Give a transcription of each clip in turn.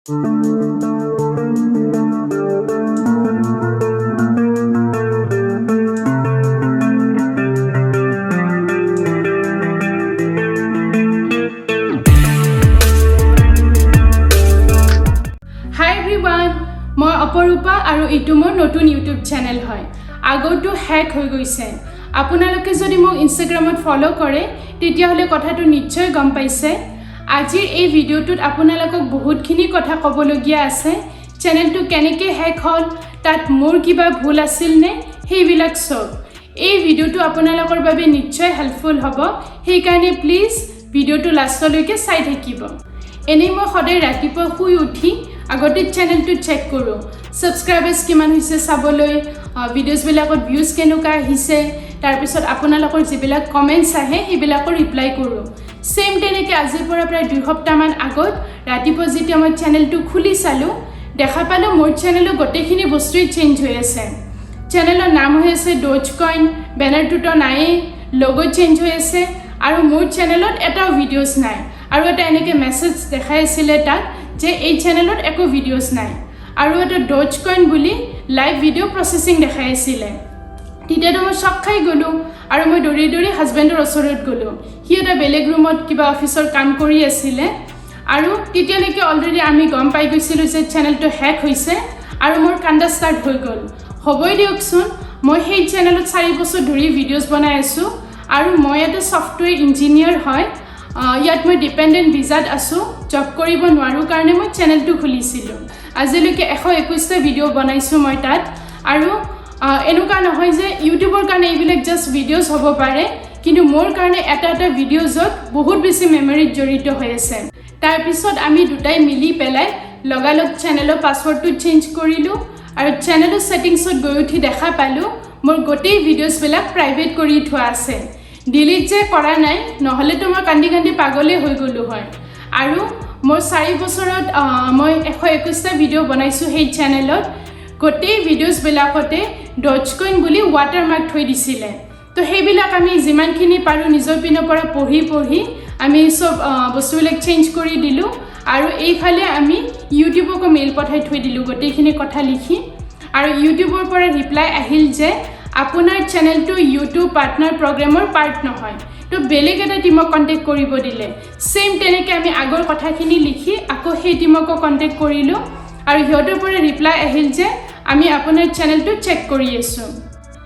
মই অপৰূপা আৰু ইটো মোৰ নতুন ইউটিউব চেনেল হয় আগৰটো হ্যাক হৈ গৈছে আপোনালোকে যদি মোক ইনষ্টাগ্ৰামত ফলো কৰে তেতিয়াহলে কথাটো নিশ্চয় গম পাইছে আজিৰ এই ভিডিওটোত আপোনালোকক বহুতখিনি কথা ক'বলগীয়া আছে চেনেলটো কেনেকৈ হ্যাক হ'ল তাত মোৰ কিবা ভুল আছিল নে সেইবিলাক সব এই ভিডিওটো আপোনালোকৰ বাবে নিশ্চয় হেল্পফুল হ'ব সেইকাৰণে প্লিজ ভিডিওটো লাষ্টলৈকে চাই থাকিব এনেই মই সদায় ৰাতিপুৱা শুই উঠি আগতে চেনেলটো চেক কৰোঁ সাবস্ক্ৰাইবাৰ্ছ কিমান হৈছে চাবলৈ ভিডিঅ'ছ বিলাকত ভিউজ কেনেকুৱা আহিছে তাৰপিছত আপোনালোকৰ যিবিলাক কমেণ্টছ আহে সেইবিলাকৰ ৰিপ্লাই কৰোঁ সেম তেনেকৈ আজিৰ পৰা প্ৰায় 2 সপ্তাহমান আগত ৰাতিপুৱা যেতিয়া মই চেনেলটো খুলি চালোঁ দেখা পালোঁ মোৰ চেনেলৰ গোটেইখিনি বস্তুই চেঞ্জ হৈ আছে চেনেলৰ নাম হৈ আছে ডজকইন বেনাৰটোতো নাই লোগো চেঞ্জ হৈ আছে আৰু মোৰ চেনেলত এটাও ভিডিঅ'ছ নাই আৰু এটা এনেকৈ মেছেজ দেখাই আছিলে তাত যে এই চেনেলত একো ভিডিঅ'ছ নাই আৰু এটা ডজকইন বুলি লাইভ ভিডিঅ' প্ৰসেসিং দেখাই আছিলে তেতিয়াতো মই শক খাই গ'লোঁ আৰু মই দৌৰি হাজবেণ্ডৰ ওচৰত গ'লোঁ সি এটা বেলেগ ৰুমত কিবা অফিচৰ কাম কৰি আছিলে আৰু তেতিয়ালৈকে অলৰেডি আমি গম পাই গৈছিলোঁ যে চেনেলটো হ্যাক হৈছে আৰু মোৰ কান্দা ষ্টাৰ্ট হৈ গ'ল হ'বই দিয়কচোন মই সেই চেনেলত 4 বছৰ ধৰি ভিডিঅ'ছ বনাই আছোঁ আৰু মই এটা ছফ্টৱেৰ ইঞ্জিনিয়াৰ হয় ইয়াত মই ডিপেণ্ডেণ্ট ভিজাত আছোঁ জব কৰিব নোৱাৰোঁ কাৰণে মই চেনেলটো খুলিছিলোঁ আজিলৈকে 121টা ভিডিঅ' বনাইছোঁ মই তাত আৰু এনেকুৱা নহয় যে ইউটিউবৰ কাৰণে এইবিলাক জাষ্ট ভিডিঅ'ছ হ'ব পাৰে কিন্তু মোৰ কাৰণে এটা ভিডিঅ'জত বহুত বেছি মেমৰিত জড়িত হৈ আছে তাৰপিছত আমি দুটাই মিলি পেলাই লগালগ চেনেলৰ পাছৱৰ্ডটো চেঞ্জ কৰিলোঁ আৰু চেনেলৰ ছেটিংছত গৈ উঠি দেখা পালোঁ মোৰ গোটেই ভিডিঅ'ছবিলাক প্ৰাইভেট কৰি থোৱা আছে ডিলিট যে কৰা নাই নহ'লেতো মই কান্দি পাগলে হৈ গ'লোঁ হয় আৰু মোৰ 4 বছৰত মই 121টা ভিডিঅ' বনাইছোঁ সেই চেনেলত গোটেই ভিডিঅ'ছবিলাকতে ডজকইন বুলি ৱাটাৰমাৰ্ক থৈ দিছিলে তো সেইবিলাক আমি যিমানখিনি পাৰোঁ নিজৰ পিনৰ পৰা পঢ়ি আমি সব বস্তুবিলাক চেঞ্জ কৰি দিলোঁ আৰু এইফালে আমি ইউটিউবকো মেইল পঠাই থৈ দিলোঁ গোটেইখিনি কথা লিখি আৰু ইউটিউবৰ পৰা ৰিপ্লাই আহিল যে আপোনাৰ চেনেলটো ইউটিউব পাৰ্টনাৰ প্ৰগ্ৰেমৰ পাৰ্ট নহয় তো বেলেগ এটা টিমক কণ্টেক্ট কৰিব দিলে সেম তেনেকৈ আমি আগৰ কথাখিনি লিখি আকৌ সেই টিমকো কণ্টেক্ট কৰিলোঁ আৰু সিহঁতৰ পৰা ৰিপ্লাই আহিল যে আমি আপোনাৰ চেনেলটো চেক কৰি আছোঁ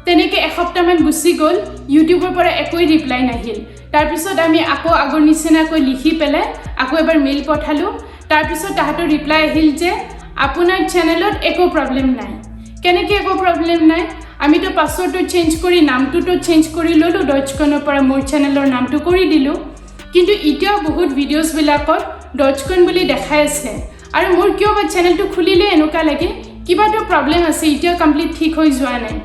তেনেকৈ এসপ্তাহমান গুচি গ'ল ইউটিউবৰ পৰা একোই ৰিপ্লাই নাহিল তাৰপিছত আমি আকৌ আগৰ নিচিনাকৈ লিখি পেলাই আকৌ এবাৰ মেইল পঠালোঁ তাৰপিছত তাহাঁতৰ ৰিপ্লাই আহিল যে আপোনাৰ চেনেলত একো প্ৰব্লেম নাই কেনেকৈ একো প্ৰব্লেম নাই আমিতো পাছৱৰ্ডটো চেঞ্জ কৰি নামটোতো চেঞ্জ কৰি ল'লোঁ ডজকইনৰ পৰা মোৰ চেনেলৰ নামটো কৰি দিলোঁ কিন্তু এতিয়াও বহুত ভিডিঅ'ছবিলাকত ডজকইন বুলি দেখাই আছে আৰু মোৰ কিয় বা চেনেলটো খুলিলে এনেকুৱা লাগে কিবাটো প্ৰব্লেম আছে এতিয়াও কমপ্লিট ঠিক হৈ যোৱা নাই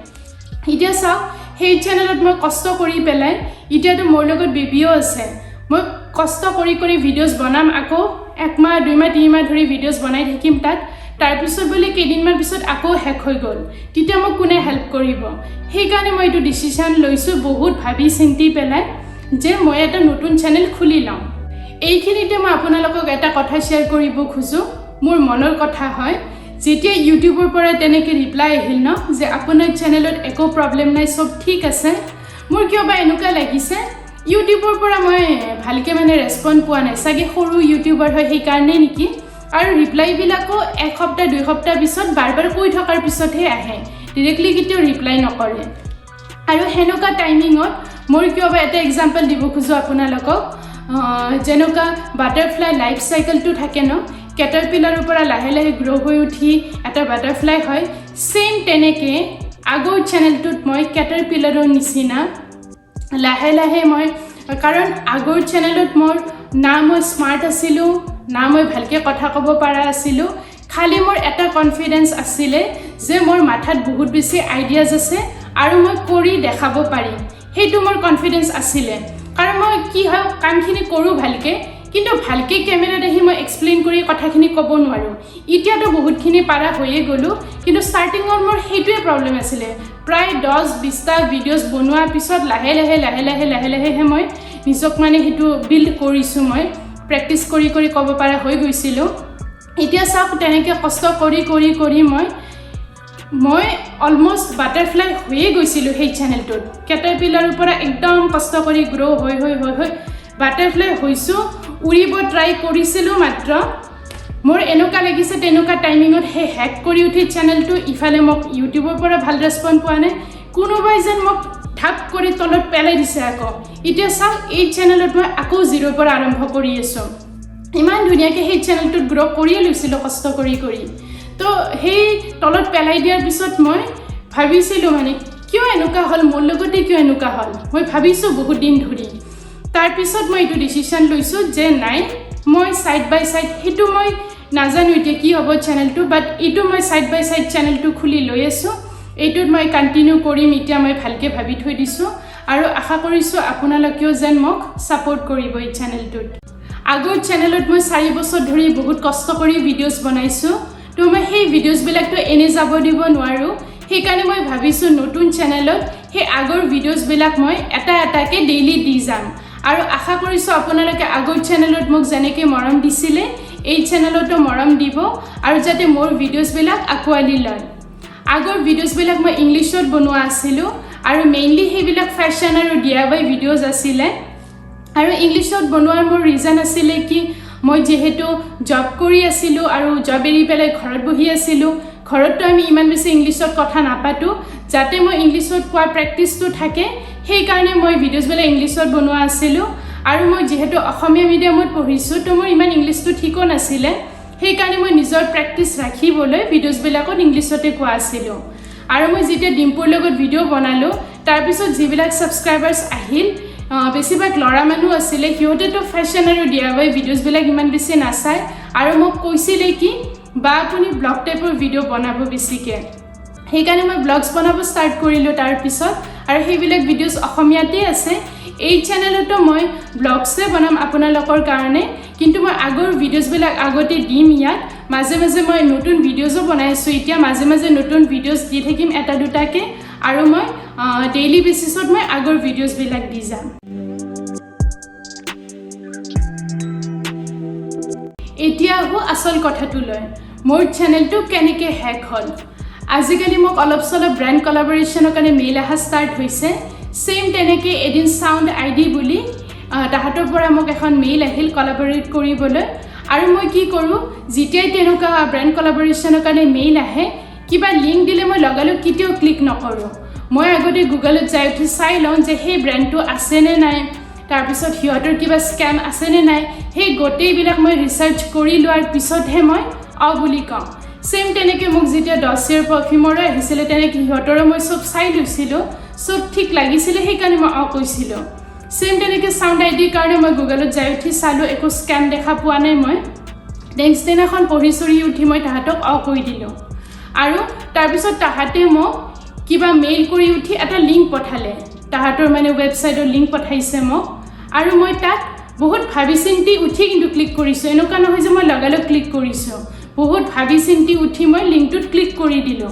এতিয়া চাওক সেই চেনেলত মই কষ্ট কৰি পেলাই এতিয়াতো মোৰ লগত বেবিও আছে মই কষ্ট কৰি ভিডিঅ'ছ বনাম আকৌ 1 মাহ 2 মাহ 3 মাহ ধৰি ভিডিঅ'ছ বনাই থাকিম তাত তাৰপিছত বুলি কেইদিনমান পিছত আকৌ হ্যাক হৈ গ'ল তেতিয়া মোক কোনে হেল্প কৰিব সেইকাৰণে মই এইটো ডিচিশ্যন লৈছোঁ বহুত ভাবি চিন্তি পেলাই যে মই এটা নতুন চেনেল খুলি লওঁ এইখিনিতে মই আপোনালোকক এটা কথা শ্বেয়াৰ কৰিব খোজোঁ মোৰ মনৰ কথা হয় যেতিয়া ইউটিউবৰ পৰা তেনেকৈ ৰিপ্লাই আহিল ন যে আপোনাৰ চেনেলত একো প্ৰব্লেম নাই সব ঠিক আছে মোৰ কিয় বা এনেকুৱা লাগিছে ইউটিউবৰ পৰা মই ভালকৈ ৰেছপন্স পোৱা নাই চাগে সৰু ইউটিউবাৰ হয় সেইকাৰণে নেকি আৰু ৰিপ্লাইবিলাকো 1 সপ্তাহ 2 সপ্তাহ পিছত বাৰ কৈ থকাৰ পিছতহে আহে ডিৰেক্টলি কেতিয়াও ৰিপ্লাই নকৰে আৰু সেনেকুৱা টাইমিঙত মোৰ কিয় বা এটা এক্সাম্পল দিব খোজোঁ আপোনালোকক যেনেকুৱা বাটাৰফ্লাই লাইফ চাইকেলটো থাকে ন কেটাৰপিলাৰৰ পৰা লাহে গ্ৰ' হৈ উঠি এটা বাটাৰফ্লাই হয় সেম তেনেকৈ আগৰ চেনেলটোত মই কেটাৰপিলাৰৰ নিচিনা লাহে মই কাৰণ আগৰ চেনেলত মোৰ না মই স্মাৰ্ট আছিলোঁ না মই ভালকৈ কথা ক'ব পৰা আছিলোঁ খালি মোৰ এটা কনফিডেন্স আছিলে যে মোৰ মাথাত বহুত বেছি আইডিয়াজ আছে আৰু মই কৰি দেখাব পাৰিম সেইটো মোৰ কনফিডেন্স আছিলে কাৰণ মই কি হয় কামখিনি কৰোঁ ভালকৈ কিন্তু ভালকৈ কেমেৰাত আহি মই এক্সপ্লেইন কৰি কথাখিনি ক'ব নোৱাৰোঁ এতিয়াতো বহুতখিনি পাৰা হৈয়ে গ'লোঁ কিন্তু ষ্টাৰ্টিঙত মোৰ সেইটোৱে প্ৰব্লেম আছিলে প্ৰায় 10-20টা ভিডিঅ'ছ বনোৱাৰ পিছত লাহে লাহে মই নিজক সেইটো বিল্ড কৰিছোঁ মই প্ৰেক্টিছ কৰি ক'ব পৰা হৈ গৈছিলোঁ এতিয়া চাওক তেনেকৈ কষ্ট কৰি মই অলমষ্ট বাটাৰফ্লাই হৈয়ে গৈছিলোঁ সেই চেনেলটোত কেটাৰপিলাৰৰ পৰা একদম কষ্ট কৰি গ্ৰ' হৈ বাটাৰফ্লাই হৈছোঁ উৰিব ট্ৰাই কৰিছিলোঁ মাত্ৰ মোৰ এনেকুৱা লাগিছে তেনেকুৱা টাইমিঙত সেই হেক কৰি উঠি চেনেলটো ইফালে মোক ইউটিউবৰ পৰা ভাল ৰেছপন্স পোৱা নাই কোনোবাই যেন মোক ঠাক কৰি তলত পেলাই দিছে আকৌ এতিয়া চাওক এই চেনেলত মই আকৌ জিৰ'ৰ পৰা আৰম্ভ কৰি আছোঁ ইমান ধুনীয়াকৈ সেই চেনেলটোত গ্ৰ' কৰিয়ে লৈছিলোঁ কষ্ট কৰি তো সেই তলত পেলাই দিয়াৰ পিছত মই ভাবিছিলোঁ মানে কিয় এনেকুৱা হ'ল মোৰ লগতে কিয় এনেকুৱা হ'ল মই ভাবিছোঁ বহুত দিন ধৰি তাৰপিছত মই এইটো ডিচিশ্যন লৈছোঁ যে নাই মই ছাইড বাই ছাইড সেইটো মই নাজানো এতিয়া কি হ'ব চেনেলটো বাট এইটো মই ছাইড বাই ছাইড চেনেলটো খুলি লৈ আছোঁ এইটোত মই কণ্টিনিউ কৰিম এতিয়া মই ভালকৈ ভাবি থৈ দিছোঁ আৰু আশা কৰিছোঁ আপোনালোকেও যেন মোক ছাপোৰ্ট কৰিব এই চেনেলটোত আগৰ চেনেলত মই 4 বছৰ ধৰি বহুত কষ্ট কৰি ভিডিঅ'জ বনাইছোঁ তো মই সেই ভিডিঅ'জবিলাকতো এনে যাব দিব নোৱাৰোঁ সেইকাৰণে মই ভাবিছোঁ নতুন চেনেলত সেই আগৰ ভিডিঅ'জবিলাক মই এটাকৈ ডেইলি দি যাম আৰু আশা কৰিছোঁ আপোনালোকে আগৰ চেনেলত মোক যেনেকৈ মৰম দিছিলে এই চেনেলতো মৰম দিব আৰু যাতে মোৰ ভিডিঅ'জবিলাক আঁকোৱালি লয় আগৰ ভিডিঅ'জবিলাক মই ইংলিছত বনোৱা আছিলোঁ আৰু মেইনলি সেইবিলাক ফেশ্বন আৰু DIY ভিডিঅ'জ আছিলে আৰু ইংলিছত বনোৱাৰ মোৰ ৰিজন আছিলে কি মই যেহেতু জব কৰি আছিলোঁ আৰু জব এৰি পেলাই ঘৰত বহি আছিলোঁ ঘৰততো আমি ইমান বেছি ইংলিছত কথা নাপাতো যাতে মই ইংলিছত কোৱাৰ প্ৰেক্টিছটো থাকে সেইকাৰণে মই ভিডিঅ'জবিলাক ইংলিছত বনোৱা আছিলোঁ আৰু মই যেহেতু অসমীয়া মিডিয়ামত পঢ়িছোঁ তো মোৰ ইমান ইংলিছটো ঠিকো নাছিলে সেইকাৰণে মই নিজৰ প্ৰেক্টিছ ৰাখিবলৈ ভিডিঅ'জবিলাকত ইংলিছতে কোৱা আছিলোঁ আৰু মই যেতিয়া ডিম্পুৰ লগত ভিডিঅ' বনালোঁ তাৰপিছত যিবিলাক ছাবস্ক্ৰাইবাৰ্ছ আহিল বেছিভাগ ল'ৰা মানুহ আছিলে সিহঁতেতো ফেশ্বন আৰু DIY ভিডিঅ'জবিলাক ইমান বেছি নাচায় আৰু মোক কৈছিলে কি বা আপুনি ব্লগ টাইপৰ ভিডিঅ' বনাব বেছিকৈ সেইকাৰণে মই ব্লগছ বনাব ষ্টাৰ্ট কৰিলোঁ তাৰপিছত আৰু সেইবিলাক ভিডিঅ'জ অসমীয়াতে আছে এই চেনেলতো মই ব্লগছে বনাম আপোনালোকৰ কাৰণে কিন্তু মই আগৰ ভিডিঅ'জবিলাক আগতে দিম ইয়াত মাজে মাজে মই নতুন ভিডিঅ'জো বনাই আছোঁ এতিয়া মাজে মাজে নতুন ভিডিঅ'জ দি থাকিম এটা দুটাকৈ আৰু মই ডেইলি বেচিছত মই আগৰ ভিডিঅ'জবিলাক দি যাম এতিয়া আহোঁ আচল কথাটোলৈ মোৰ চেনেলটো কেনেকৈ হেক হ'ল আজিকালি মোক অলপ চলপ ব্ৰেণ্ড কলাবৰেশ্যনৰ কাৰণে মেইল অহা ষ্টাৰ্ট হৈছে ছেইম তেনেকৈ এদিন চাউণ্ড ID বুলি তাহাঁতৰ পৰা মোক এখন মেইল আহিল কলাবৰেট কৰিবলৈ আৰু মই কি কৰোঁ যেতিয়াই তেনেকুৱা ব্ৰেণ্ড কলাবৰেশ্যনৰ কাৰণে মেইল আহে কিবা লিংক দিলে মই লগালগ কেতিয়াও ক্লিক নকৰোঁ মই আগতে গুগলত যাই উঠি চাই লওঁ যে সেই ব্ৰেণ্ডটো আছেনে নাই তাৰপিছত সিহঁতৰ কিবা স্কেম আছেনে নাই সেই গোটেইবিলাক মই ৰিচাৰ্চ কৰি লোৱাৰ পিছতহে মই বুলি কওঁ ছেইম তেনেকৈ মোক যেতিয়া ডছিয়াৰ পাৰফিউমৰো আহিছিলে তেনেকৈ সিহঁতৰো মই চব চাই লৈছিলোঁ চব ঠিক লাগিছিলে সেইকাৰণে মই কৈছিলোঁ ছেইম তেনেকৈ চাউণ্ড IDৰ কাৰণে মই গুগলত যাই উঠি চালোঁ একো স্কেম দেখা পোৱা নাই মই নেক্সট দিনাখন পঢ়ি চৰি উঠি মই তাহাঁতক কৰি দিলোঁ আৰু তাৰপিছত তাহাঁতে মোক কিবা মেইল কৰি উঠি এটা লিংক পঠালে তাহাঁতৰ মানে ৱেবছাইটৰ লিংক পঠাইছে মোক আৰু মই তাত বহুত ভাবি চিন্তি উঠি কিন্তু ক্লিক কৰিছোঁ এনেকুৱা নহয় যে মই লগালগ ক্লিক কৰিছোঁ বহুত ভাবি চিন্তি উঠি মই লিংকটোত ক্লিক কৰি দিলোঁ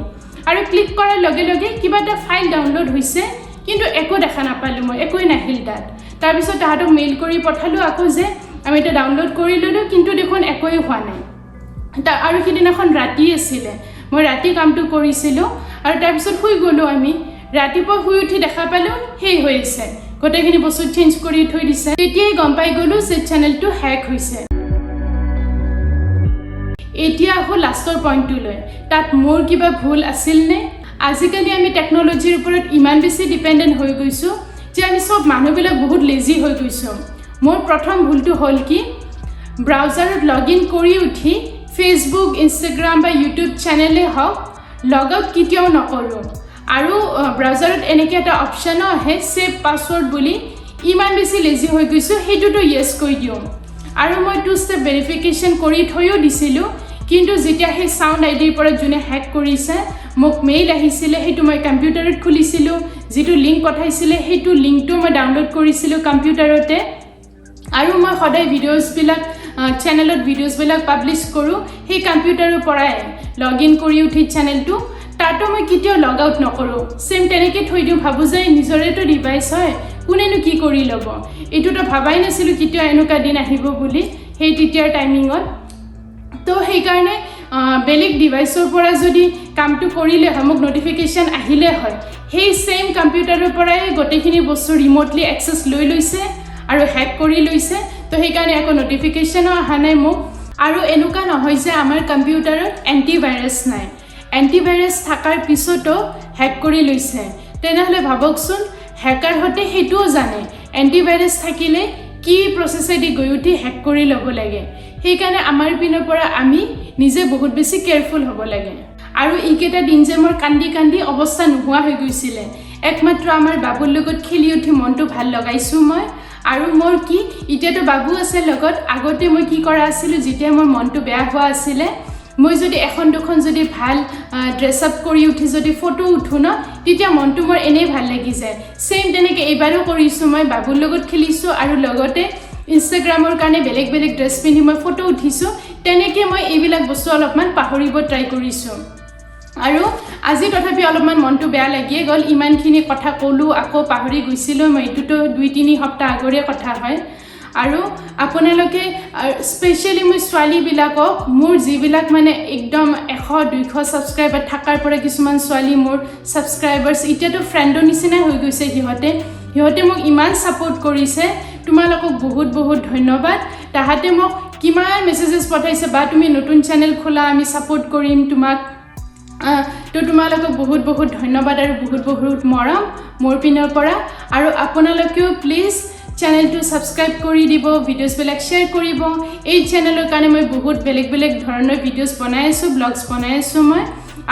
আৰু ক্লিক কৰাৰ লগে লগে কিবা এটা ফাইল ডাউনলোড হৈছে কিন্তু একো দেখা নাপালোঁ মই একোৱেই নাহিল তাত তাৰপিছত তাহাঁতক মেইল কৰি পঠালোঁ আকৌ যে আমি এটা ডাউনলোড কৰি ল'লোঁ কিন্তু দেখোন একোৱেই হোৱা নাই আৰু সিদিনাখন ৰাতি আছিলে মই ৰাতি কামটো কৰিছিলোঁ আৰু তাৰপিছত শুই গ'লোঁ আমি ৰাতিপুৱা শুই উঠি দেখা পালোঁ সেই হৈ আছে গোটেইখিনি বস্তু চেঞ্জ কৰি থৈ দিছে তেতিয়াই গম পাই গ'লোঁ যে চেনেলটো হেক হৈছে এতিয়া আহোঁ লাষ্টৰ পইণ্টটোলৈ তাত মোৰ কিবা ভুল আছিল নে আজিকালি আমি টেকন'লজিৰ ওপৰত ইমান বেছি ডিপেণ্ডেণ্ট হৈ গৈছোঁ যে আমি চব মানুহবিলাক বহুত লেজি হৈ গৈছোঁ মোৰ প্ৰথম ভুলটো হ'ল কি ব্ৰাউজাৰত লগ ইন কৰি উঠি ফেচবুক ইনষ্টাগ্ৰাম বা ইউটিউব চেনেলে হওক লগ আউট কেতিয়াও নকৰোঁ আৰু ব্ৰাউজাৰত এনেকৈ এটা অপশ্যনো আহে ছেভ পাছৱৰ্ড বুলি ইমান বেছি লেজি হৈ গৈছোঁ সেইটোতো য়েছ কৰি দিওঁ আৰু মই 2 ষ্টেপ ভেৰিফিকেশ্যন কৰি থৈও দিছিলোঁ কিন্তু যেতিয়া সেই চাউণ্ড IDৰ পৰা যোনে হেক কৰিছে মোক মেইল আহিছিলে সেইটো মই কম্পিউটাৰত খুলিছিলোঁ যিটো লিংক পঠাইছিলে সেইটো লিংকটো মই ডাউনলোড কৰিছিলোঁ কম্পিউটাৰতে আৰু মই সদায় ভিডিঅ'জবিলাক চেনেলত ভিডিঅ'জবিলাক পাব্লিছ কৰোঁ সেই কম্পিউটাৰৰ পৰাই লগ ইন কৰি উঠি চেনেলটো তাতো মই কেতিয়াও লগ আউট নকৰোঁ ছেইম তেনেকৈ থৈ দিওঁ ভাবোঁ যে নিজৰেতো ডিভাইচ হয় কোনেনো কি কৰি ল'ব এইটোতো ভাবাই নাছিলোঁ কেতিয়াও এনেকুৱা দিন আহিব বুলি সেই তেতিয়াৰ টাইমিঙত তো সেইকাৰণে বেলেগ ডিভাইচৰ পৰা যদি কামটো কৰিলে হয় মোক নটিফিকেশ্যন আহিলে হয় সেই সেম কম্পিউটাৰৰ পৰাই গোটেইখিনি বস্তু ৰিমোটলি এক্সেছ লৈ লৈছে আৰু হেক কৰি লৈছে তো সেইকাৰণে একো নটিফিকেশ্যনো অহা নাই মোক আৰু এনেকুৱা নহয় যে আমাৰ কম্পিউটাৰত এণ্টিভাইৰাছ নাই এণ্টিভাইৰাছ থকাৰ পিছতো হেক কৰি লৈছে তেনেহ'লে ভাবকচোন হেকাৰহঁতে সেইটোও জানে এণ্টিভাইৰাছ থাকিলে কি প্ৰচেছেদি গৈ উঠি হেক কৰি ল'ব লাগে সেইকাৰণে আমাৰ পিনৰ পৰা আমি নিজে বহুত বেছি কেয়াৰফুল হ'ব লাগে আৰু এইকেইটা দিন যে মোৰ কান্দি কান্দি অৱস্থা নোহোৱা হৈ গৈছিলে একমাত্ৰ আমাৰ বাবুৰ লগত খেলি উঠি মনটো ভাল লগাইছোঁ মই আৰু মোৰ কি এতিয়াতো বাবু আছে লগত আগতে মই কি কৰা আছিলোঁ যেতিয়া মোৰ মনটো বেয়া হোৱা আছিলে মই যদি এখন দুখন যদি ভাল ড্ৰেছ আপ কৰি উঠি যদি ফটো উঠো ন তেতিয়া মনটো মোৰ এনেই ভাল লাগি যায় সেম তেনেকৈ এইবাৰো কৰিছোঁ মই বাবুৰ লগত খেলিছোঁ আৰু লগতে ইনষ্টাগ্ৰামৰ কাৰণে বেলেগ বেলেগ ড্ৰেছ পিন্ধি মই ফটো উঠিছোঁ তেনেকৈ মই এইবিলাক বস্তু অলপমান পাহৰিব ট্ৰাই কৰিছোঁ আৰু আজি তথাপি অলপমান মনটো বেয়া লাগিয়ে গ'ল ইমানখিনি কথা ক'লোঁ আকৌ পাহৰি গৈছিলোঁ মই এইটোতো 2-3 সপ্তাহ আগৰে কথা হয় আৰু আপোনালোকে স্পেচিয়েলি মই ছোৱালীবিলাকক মোৰ যিবিলাক মানে একদম 100-200 ছাবস্ক্ৰাইবাৰ থকাৰ পৰা কিছুমান ছোৱালী মোৰ ছাবস্ক্ৰাইবাৰ্ছ এতিয়াতো ফ্ৰেণ্ডৰ নিচিনাই হৈ গৈছে সিহঁতে মোক ইমান ছাপোৰ্ট কৰিছে তোমালোকক বহুত বহুত ধন্যবাদ তাহাঁতে মোক কিমান মেছেজেছ পঠাইছে বা তুমি নতুন চেনেল খোলা আমি ছাপোৰ্ট কৰিম তোমাক তো তোমালোকক বহুত বহুত ধন্যবাদ আৰু বহুত বহুত মৰম মোৰ পিনৰ পৰা আৰু আপোনালোকেও প্লিজ চেনেলটো ছাবস্ক্ৰাইব কৰি দিব ভিডিঅ'ছবিলাক শ্বেয়াৰ কৰিব এই চেনেলৰ কাৰণে মই বহুত বেলেগ বেলেগ ধৰণৰ ভিডিঅ'ছ বনাই আছোঁ ব্লগছ বনাই আছোঁ মই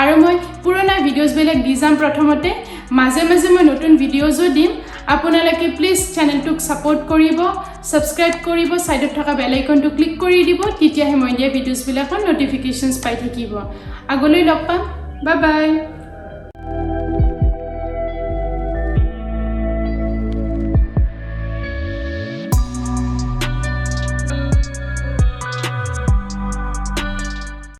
আৰু মই পুৰণা ভিডিঅ'ছবিলাক দি যাম প্ৰথমতে মাজে মাজে মই নতুন ভিডিঅ'জো দিম আপোনালোকে প্লিজ চেনেলটোক ছাপোৰ্ট কৰিব ছাবস্ক্ৰাইব কৰিব সাইডত থকা বেল আইকনটো ক্লিক কৰি দিব তেতিয়াহে মই দিয়া ভিডিঅ'ছবিলাকৰ নটিফিকেশ্যনছ পাই থাকিব আগলৈ লগ পাম বাই বাই